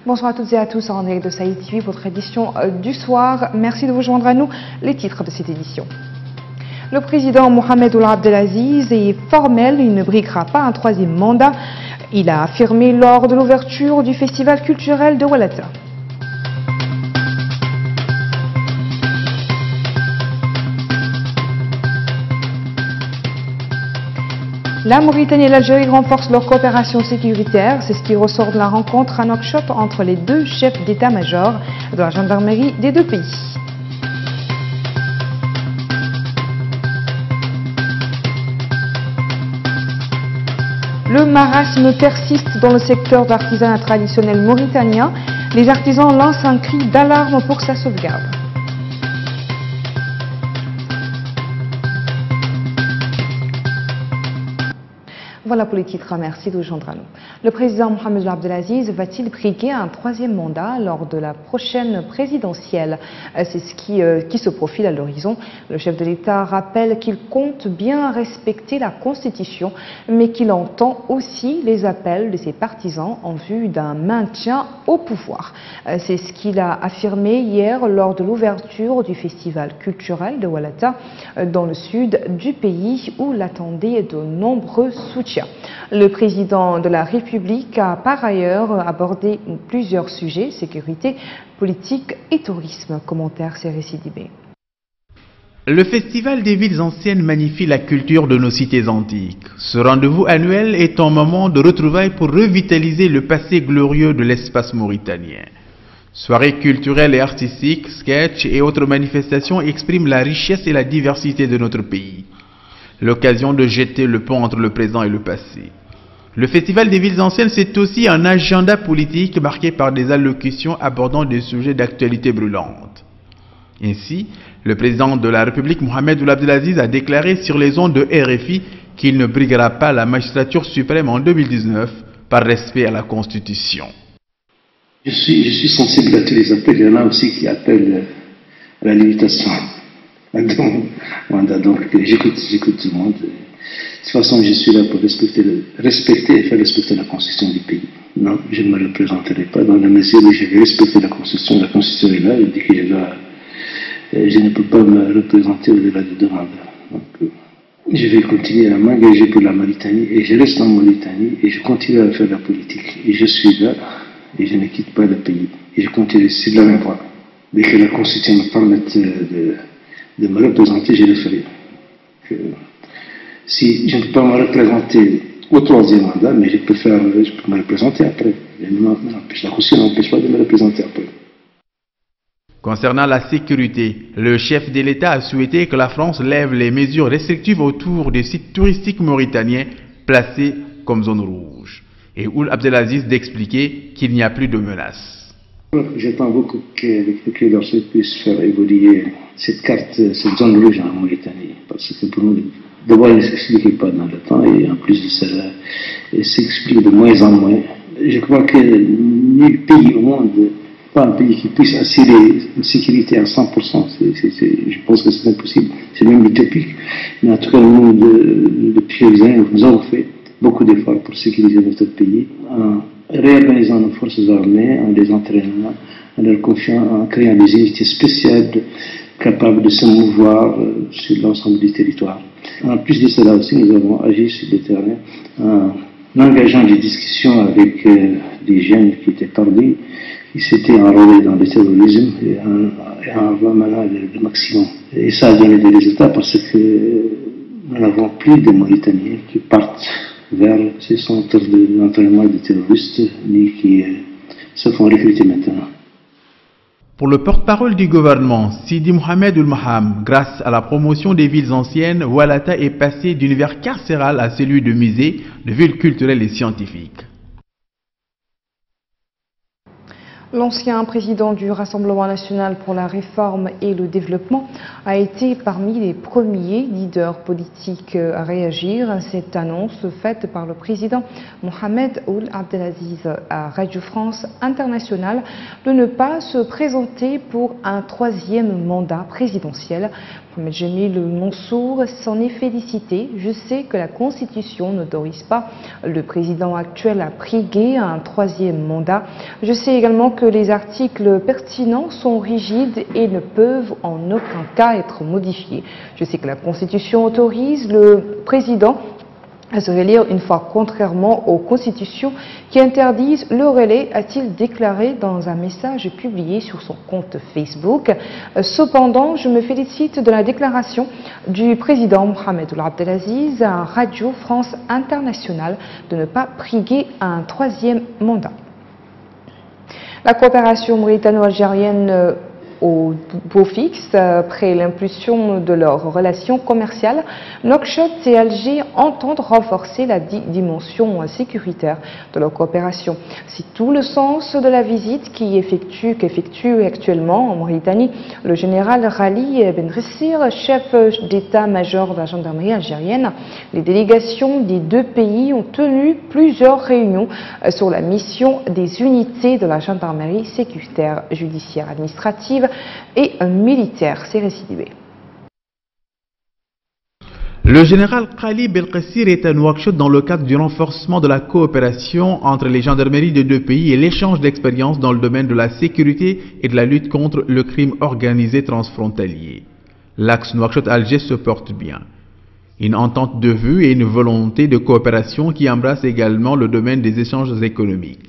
Bonsoir à toutes et à tous en direct de Saïd TV, votre édition du soir. Merci de vous joindre à nous. Les titres de cette édition. Le président Mohamed Ould Abdelaziz est formel, il ne briguera pas un troisième mandat. Il a affirmé lors de l'ouverture du festival culturel de Oualata. La Mauritanie et l'Algérie renforcent leur coopération sécuritaire. C'est ce qui ressort de la rencontre à Nouakchott entre les deux chefs d'état-major de la gendarmerie des deux pays. Le marasme persiste dans le secteur de l'artisanat traditionnel mauritanien. Les artisans lancent un cri d'alarme pour sa sauvegarde. Voilà pour les titres, merci de vous joindre à nous. Le président Mohamed Ould Abdelaziz va-t-il briguer un troisième mandat lors de la prochaine présidentielle? C'est ce qui se profile à l'horizon. Le chef de l'État rappelle qu'il compte bien respecter la Constitution, mais qu'il entend aussi les appels de ses partisans en vue d'un maintien au pouvoir. C'est ce qu'il a affirmé hier lors de l'ouverture du festival culturel de Oualata dans le sud du pays où l'attendaient de nombreux soutiens. Le président de la République a par ailleurs abordé plusieurs sujets, sécurité, politique et tourisme. Commentaire Cyril Sidibé. Le Festival des villes anciennes magnifie la culture de nos cités antiques. Ce rendez-vous annuel est un moment de retrouvailles pour revitaliser le passé glorieux de l'espace mauritanien. Soirées culturelles et artistiques, sketchs et autres manifestations expriment la richesse et la diversité de notre pays. L'occasion de jeter le pont entre le présent et le passé. Le Festival des villes anciennes, c'est aussi un agenda politique marqué par des allocutions abordant des sujets d'actualité brûlante. Ainsi, le président de la République, Mohamed Ould Abdelaziz, a déclaré sur les ondes de RFI qu'il ne briguera pas la magistrature suprême en 2019 par respect à la Constitution. Je suis sensible à tous les appels. Il y en a aussi qui appellent à la limitation. Donc j'écoute tout le monde. De toute façon, je suis là pour respecter et faire respecter la Constitution du pays. Non, je ne me représenterai pas dans la mesure où je vais respecter la Constitution. La Constitution est là, elle dit que je ne peux pas me représenter au-delà de 2 mandats. Donc, je vais continuer à m'engager pour la Mauritanie et je reste en Mauritanie et je continue à faire la politique. Et je suis là et je ne quitte pas le pays. Et je continue sur la même voie. Dès que la Constitution me permette de me représenter, je le ferai. Si je ne peux pas me représenter au 3e mandat, mais je peux me représenter après. La Constitution n'empêche pas de me représenter après. Concernant la sécurité, le chef de l'État a souhaité que la France lève les mesures restrictives autour des sites touristiques mauritaniens placés comme zone rouge. Et Ould Abdelaziz d'expliquer qu'il n'y a plus de menaces. J'attends beaucoup qu'avec le Quai d'Orsay puisse faire évoluer cette carte, cette zone rouge en Mauritanie. Parce que pour nous, d'abord, elle ne s'expliquait pas dans le temps et en plus de cela, elle s'explique de moins en moins. Je crois que nul pays au monde, pas un pays qui puisse assurer une sécurité à 100%, je pense que c'est impossible, c'est même utopique. Mais en tout cas, nous, depuis quelques années, nous avons fait beaucoup d'efforts pour sécuriser notre pays, en réorganisant nos forces armées, en les entraînant, en leur confiant, en créant des unités spéciales capables de se mouvoir sur l'ensemble du territoire. En plus de cela aussi, nous avons agi sur le terrain en engageant des discussions avec des jeunes qui étaient perdus, qui s'étaient enrôlés dans le terrorisme et en ramenant le maximum. Et ça a donné des résultats parce que nous n'avons plus de Mauritaniens qui partent vers ces centres d'entraînement de terroristes, ni qui se font recruter maintenant. Pour le porte-parole du gouvernement, Sidi Mohamed Ould Maham, grâce à la promotion des villes anciennes, Oualata est passé d'univers carcéral à celui de musée, de ville culturelle et scientifique. L'ancien président du Rassemblement national pour la réforme et le développement a été parmi les premiers leaders politiques à réagir à cette annonce faite par le président Mohamed Ould Abdelaziz à Radio France Internationale de ne pas se présenter pour un troisième mandat présidentiel. Mohamed Jamil Mansour s'en est félicité. Je sais que la Constitution n'autorise pas le président actuel à briguer un troisième mandat. Je sais également que les articles pertinents sont rigides et ne peuvent en aucun cas être modifiés. Je sais que la Constitution autorise le président à se réélire une fois, contrairement aux constitutions qui interdisent le relais, a-t-il déclaré dans un message publié sur son compte Facebook. Cependant, je me félicite de la déclaration du président Mohamed Ould Abdelaziz à Radio France Internationale de ne pas briguer un troisième mandat. La coopération mauritano-algérienne au beau fixe, après l'impulsion de leurs relations commerciales, Nouakchott et Alger entendent renforcer la dimension sécuritaire de leur coopération. C'est tout le sens de la visite qu'effectue actuellement en Mauritanie le général Rali Ben Rissir, chef d'état-major de la gendarmerie algérienne. Les délégations des deux pays ont tenu plusieurs réunions sur la mission des unités de la gendarmerie sécuritaire, judiciaire, administrative et militaire, c'est récidivé. Le général Khalid Belkacir est à Nouakchott dans le cadre du renforcement de la coopération entre les gendarmeries des deux pays et l'échange d'expériences dans le domaine de la sécurité et de la lutte contre le crime organisé transfrontalier. L'axe Nouakchott-Alger se porte bien. Une entente de vue et une volonté de coopération qui embrasse également le domaine des échanges économiques.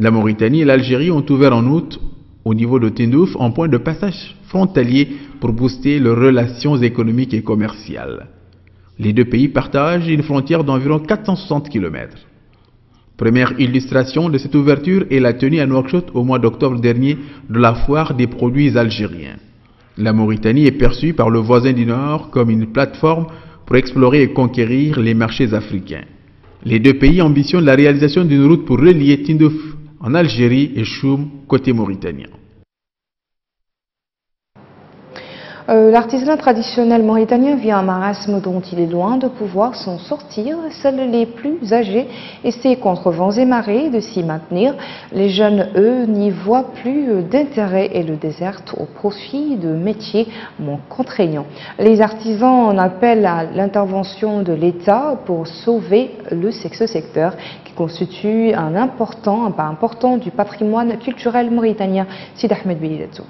La Mauritanie et l'Algérie ont ouvert en août au niveau de Tindouf un point de passage frontalier pour booster leurs relations économiques et commerciales. Les deux pays partagent une frontière d'environ 460 km. Première illustration de cette ouverture est la tenue à Nouakchott au mois d'octobre dernier de la foire des produits algériens. La Mauritanie est perçue par le voisin du Nord comme une plateforme pour explorer et conquérir les marchés africains. Les deux pays ambitionnent la réalisation d'une route pour relier Tindouf en Algérie et Choum côté mauritanien. L'artisanat traditionnel mauritanien vit un marasme dont il est loin de pouvoir s'en sortir. Seuls les plus âgés essaient contre vents et marées de s'y maintenir. Les jeunes, eux, n'y voient plus d'intérêt et le désertent au profit de métiers moins contraignants. Les artisans en appellent à l'intervention de l'État pour sauver ce secteur qui constitue un part important du patrimoine culturel mauritanien. Sid Ahmed Bilidatou.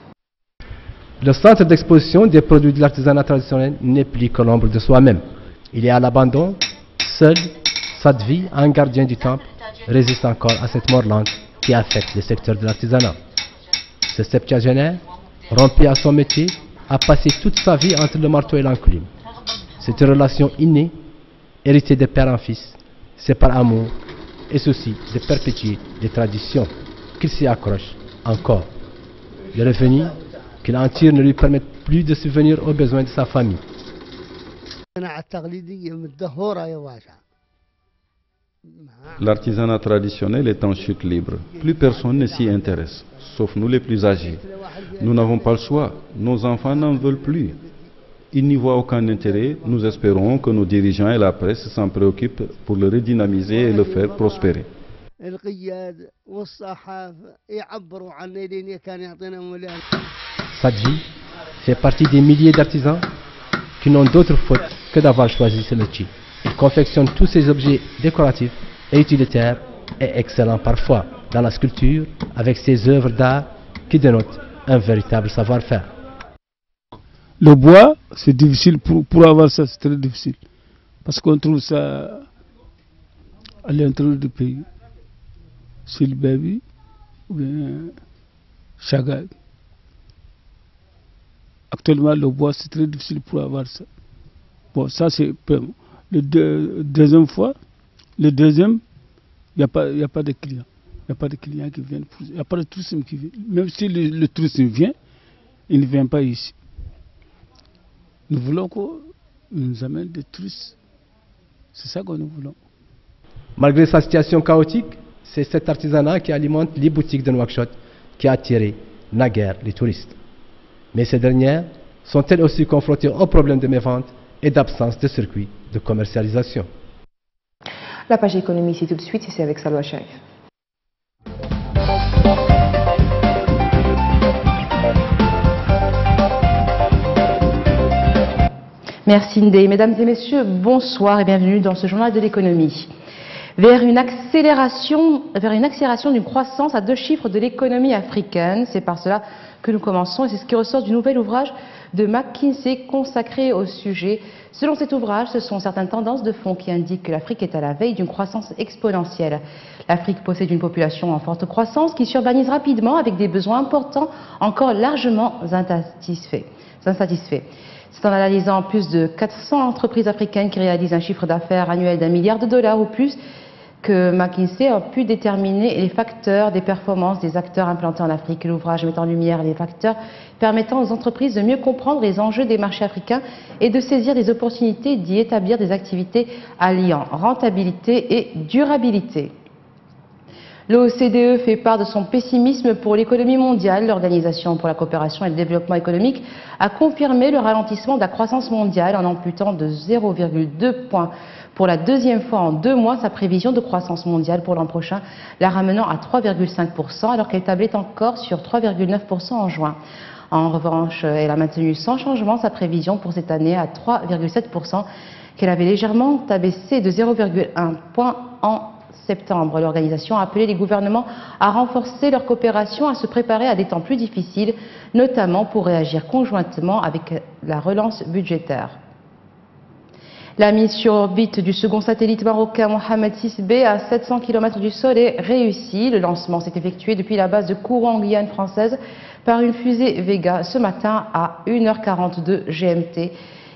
Le centre d'exposition des produits de l'artisanat traditionnel n'est plus que l'ombre de soi-même. Il est à l'abandon, seul, cette vie, un gardien du temple, résiste encore à cette mort lente qui affecte le secteur de l'artisanat. Ce septuagénaire, rompu à son métier, a passé toute sa vie entre le marteau et l'enclume. C'est une relation innée, héritée de père en fils. C'est par amour et souci de perpétuer des traditions qu'il s'y accroche encore. Le revenu qu'il en tire ne lui permet plus de subvenir aux besoins de sa famille. L'artisanat traditionnel est en chute libre. Plus personne ne s'y intéresse, sauf nous les plus âgés. Nous n'avons pas le choix. Nos enfants n'en veulent plus. Ils n'y voient aucun intérêt. Nous espérons que nos dirigeants et la presse s'en préoccupent pour le redynamiser et le faire prospérer. Cette vie fait partie des milliers d'artisans qui n'ont d'autre faute que d'avoir choisi ce métier. Ils confectionnent tous ces objets décoratifs et utilitaires et excellents parfois dans la sculpture avec ces œuvres d'art qui dénotent un véritable savoir-faire. Le bois, c'est difficile, pour avoir ça, c'est très difficile. Parce qu'on trouve ça à l'intérieur du pays. C'est le baby ou bien Chagall. Actuellement, le bois, c'est très difficile pour avoir ça. Bon, ça, c'est deuxième fois. Le deuxième, il n'y a pas de clients. Il n'y a pas de clients qui viennent. Il n'y a pas de tourisme qui vient. Même si le tourisme vient, il ne vient pas ici. Nous voulons qu'on nous amène des touristes. C'est ça que nous voulons. Malgré sa situation chaotique, c'est cet artisanat qui alimente les boutiques de Nouakchott qui a attiré naguère les touristes. Mais ces dernières sont-elles aussi confrontées au problème de mévente et d'absence de circuit de commercialisation. La page économie, c'est tout de suite, c'est avec Salwa Sharif. Merci Ndé. Mesdames et messieurs, bonsoir et bienvenue dans ce journal de l'économie. Vers une accélération d'une croissance à 2 chiffres de l'économie africaine, c'est par cela que nous commençons et c'est ce qui ressort du nouvel ouvrage de McKinsey consacré au sujet. Selon cet ouvrage, ce sont certaines tendances de fond qui indiquent que l'Afrique est à la veille d'une croissance exponentielle. L'Afrique possède une population en forte croissance qui s'urbanise rapidement avec des besoins importants encore largement insatisfaits. C'est en analysant plus de 400 entreprises africaines qui réalisent un chiffre d'affaires annuel d'1 milliard de dollars ou plus que McKinsey a pu déterminer les facteurs des performances des acteurs implantés en Afrique. L'ouvrage met en lumière les facteurs permettant aux entreprises de mieux comprendre les enjeux des marchés africains et de saisir des opportunités d'y établir des activités alliant rentabilité et durabilité. L'OCDE fait part de son pessimisme pour l'économie mondiale. L'Organisation pour la coopération et le développement économique a confirmé le ralentissement de la croissance mondiale en amputant de 0,2 points pour la 2e fois en 2 mois sa prévision de croissance mondiale pour l'an prochain, la ramenant à 3,5% alors qu'elle tablait encore sur 3,9% en juin. En revanche, elle a maintenu sans changement sa prévision pour cette année à 3,7% qu'elle avait légèrement abaissé de 0,1 point en septembre. L'organisation a appelé les gouvernements à renforcer leur coopération, à se préparer à des temps plus difficiles, notamment pour réagir conjointement avec la relance budgétaire. La mise sur orbite du second satellite marocain Mohamed VI-B à 700 km du sol est réussie. Le lancement s'est effectué depuis la base de Kourou en Guyane française par une fusée Vega ce matin à 1h42 GMT.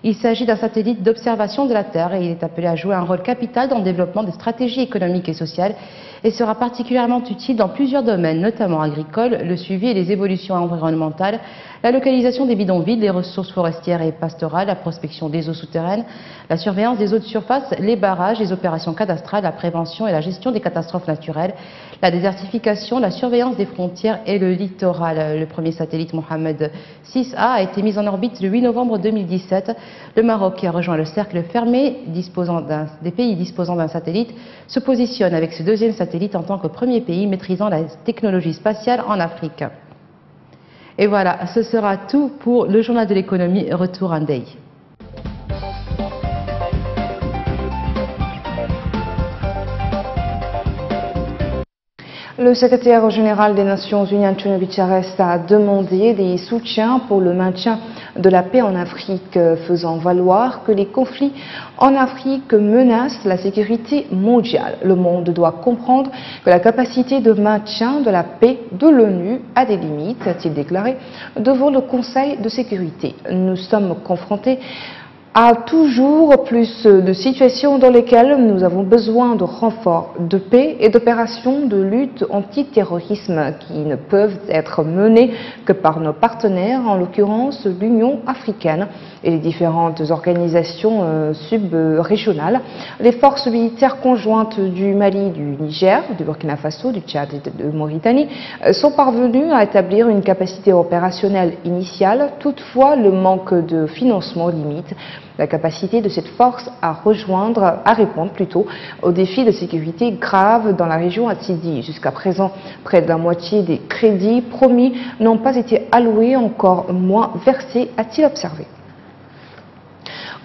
Il s'agit d'un satellite d'observation de la Terre et il est appelé à jouer un rôle capital dans le développement des stratégies économiques et sociales et sera particulièrement utile dans plusieurs domaines, notamment agricoles, le suivi et les évolutions environnementales, la localisation des bidonvilles, les ressources forestières et pastorales, la prospection des eaux souterraines, la surveillance des eaux de surface, les barrages, les opérations cadastrales, la prévention et la gestion des catastrophes naturelles, la désertification, la surveillance des frontières et le littoral. Le premier satellite Mohamed VI-A a été mis en orbite le 8 novembre 2017. Le Maroc, qui a rejoint le cercle fermé des pays disposant d'un satellite, se positionne avec ce 2e satellite en tant que premier pays maîtrisant la technologie spatiale en Afrique. Et voilà, ce sera tout pour le journal de l'économie. Retour à Ndeye. Le secrétaire général des Nations Unies, Antonio Guterres, a demandé des soutiens pour le maintien de la paix en Afrique, faisant valoir que les conflits en Afrique menacent la sécurité mondiale. Le monde doit comprendre que la capacité de maintien de la paix de l'ONU a des limites, a-t-il déclaré devant le Conseil de sécurité. Nous sommes confrontés à toujours plus de situations dans lesquelles nous avons besoin de renforts de paix et d'opérations de lutte antiterrorisme qui ne peuvent être menées que par nos partenaires, en l'occurrence l'Union africaine et les différentes organisations sub-régionales. Les forces militaires conjointes du Mali, du Niger, du Burkina Faso, du Tchad et de Mauritanie sont parvenues à établir une capacité opérationnelle initiale. Toutefois, le manque de financement limite la capacité de cette force à répondre aux défis de sécurité graves dans la région, a-t-il dit. Jusqu'à présent, près de la moitié des crédits promis n'ont pas été alloués, encore moins versés, a-t-il observé.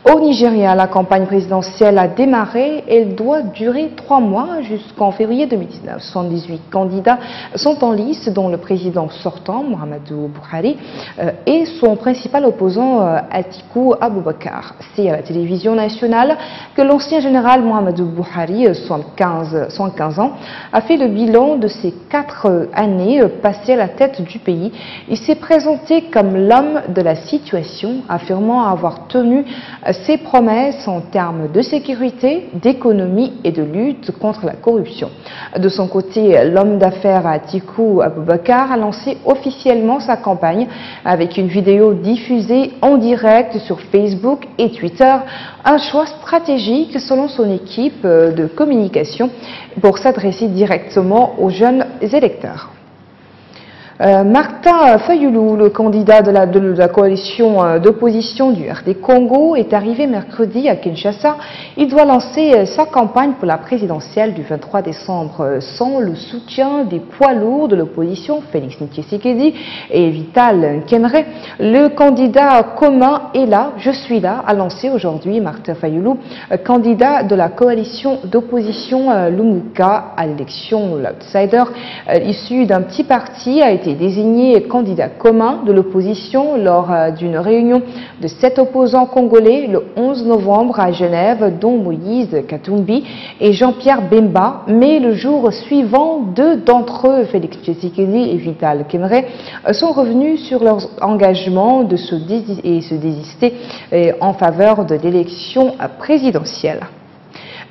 Au Nigeria, la campagne présidentielle a démarré. Elle doit durer 3 mois jusqu'en février 2019. 78 candidats sont en lice, dont le président sortant, Muhammadu Buhari, et son principal opposant, Atiku Abubakar. C'est à la télévision nationale que l'ancien général Muhammadu Buhari, 75 ans, a fait le bilan de ses 4 années passées à la tête du pays. Il s'est présenté comme l'homme de la situation, affirmant avoir tenu ses promesses en termes de sécurité, d'économie et de lutte contre la corruption. De son côté, l'homme d'affaires Atiku Abubakar a lancé officiellement sa campagne avec une vidéo diffusée en direct sur Facebook et Twitter, un choix stratégique selon son équipe de communication pour s'adresser directement aux jeunes électeurs. Martin Fayoulou, le candidat de la coalition d'opposition du RD Congo, est arrivé mercredi à Kinshasa. Il doit lancer sa campagne pour la présidentielle du 23 décembre sans le soutien des poids lourds de l'opposition, Félix Tshisekedi et Vital Nkenre. Le candidat commun est là, je suis là, a lancé aujourd'hui Martin Fayoulou, candidat de la coalition d'opposition Lumbuka à l'élection. L'outsider issu d'un petit parti a été désigné candidat commun de l'opposition lors d'une réunion de 7 opposants congolais le 11 novembre à Genève, dont Moïse Katumbi et Jean-Pierre Bemba. Mais le jour suivant, 2 d'entre eux, Félix Tshisekedi et Vital Nkenre, sont revenus sur leur engagement de se désister en faveur de l'élection présidentielle.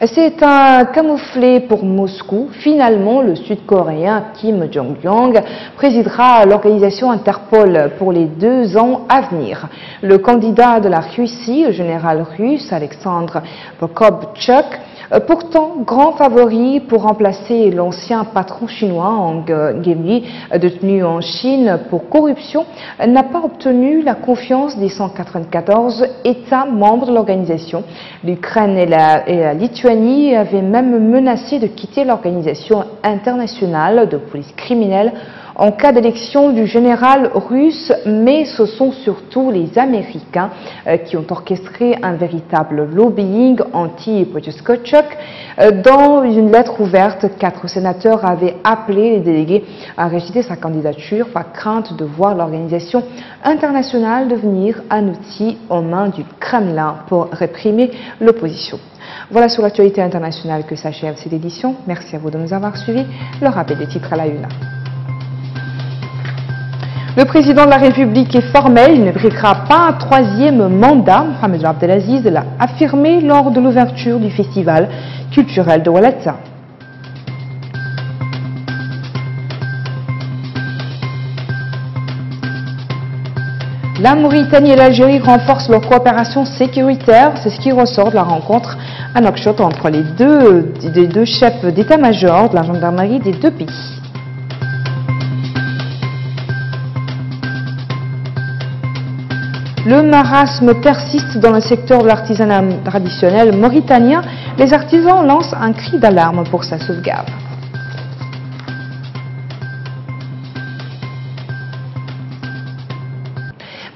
C'est un camouflet pour Moscou. Finalement, le Sud-Coréen Kim Jong-un présidera l'organisation Interpol pour les 2 ans à venir. Le candidat de la Russie, le général russe Alexandre Prokopchuk, pourtant grand favori pour remplacer l'ancien patron chinois Hang Gemli, détenu en Chine pour corruption, n'a pas obtenu la confiance des 194 États membres de l'organisation. L'Ukraine et la Lituanie avaient même menacé de quitter l'organisation internationale de police criminelle en cas d'élection du général russe, mais ce sont surtout les Américains qui ont orchestré un véritable lobbying anti-Prokopchuk. Dans une lettre ouverte, 4 sénateurs avaient appelé les délégués à rejeter sa candidature par crainte de voir l'organisation internationale devenir un outil aux mains du Kremlin pour réprimer l'opposition. Voilà sur l'actualité internationale que s'achève cette édition. Merci à vous de nous avoir suivis. Le rappel des titres à la une. Le président de la République est formel, il ne briguera pas un 3e mandat. Mohamed Abdelaziz l'a affirmé lors de l'ouverture du festival culturel de Ouattara. La Mauritanie et l'Algérie renforcent leur coopération sécuritaire. C'est ce qui ressort de la rencontre à Nouakchott entre les deux chefs d'état-major de la gendarmerie des 2 pays. Le marasme persiste dans le secteur de l'artisanat traditionnel mauritanien. Les artisans lancent un cri d'alarme pour sa sauvegarde.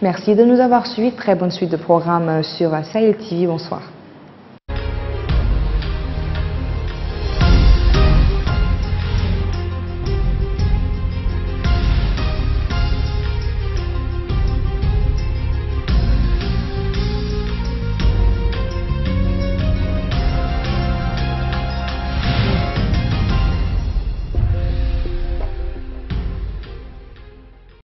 Merci de nous avoir suivis. Très bonne suite de programmes sur Sahel TV. Bonsoir.